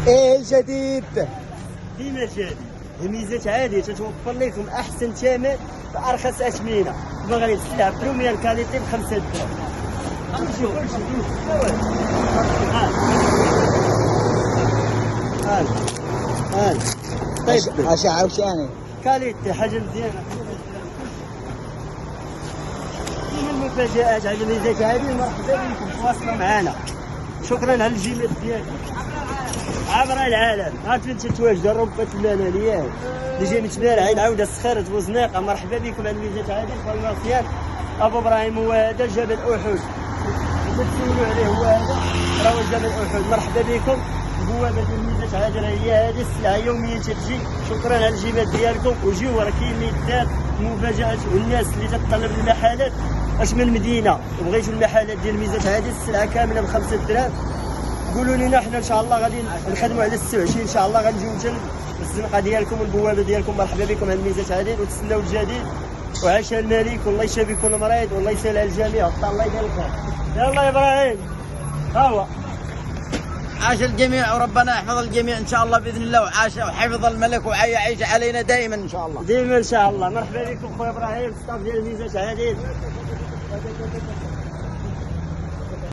ايه الجديد؟ ديما جديد. الميزات عادية تتوفر لكم احسن ثمن بارخص اثمنة. المغرب السلعة بروميير كاليتي ب5 دراهم. شوف هان طيب اشعة وشاني كاليتي حاجة مزيانة. كاين المفاجآت على الميزات هذه. مرحبا بكم تواصلوا معنا. شكرا على الجمال ديالكم عبر العالم. عرفتوا انت تواجدوا الربة الملاليات اللي جاي متبارع العودة الصخيرة بوزناقة. مرحبا بكم على الميزات هذه. فالمارسيال ابو ابراهيم هو هذا جبل احد. تسولوا عليه هو هذا راه جبل احد. مرحبا بكم. بوابه الميزات هذه هي هذه السلعه يوميا تتجي. شكرا على الجمال ديالكم وجيو راه كاين ميزات مفاجات. والناس اللي تطلب المحلات اش من المدينه وبغيتوا المحلات ديال الميزات هذه السلعه كامله ب5 دراهم قولوا لنا حنا ان شاء الله غادي نخدموا على السوعشي. ان شاء الله غنجيو حتى الزنقه ديالكم والبوابه ديالكم. مرحبا بكم على الميزات هذه وتسناو الجديد. وعاش الملك والله يشافي كل مريض والله يسهل على الجميع. الله يدير الخير. يلا ابراهيم ها هو. عاش الجميع وربنا يحفظ الجميع ان شاء الله باذن الله. وعاش وحفظ الملك ويعيش علينا دائما ان شاء الله. دائما ان شاء الله. مرحبا بكم خويا ابراهيم ستاف ديال الميزات هذه.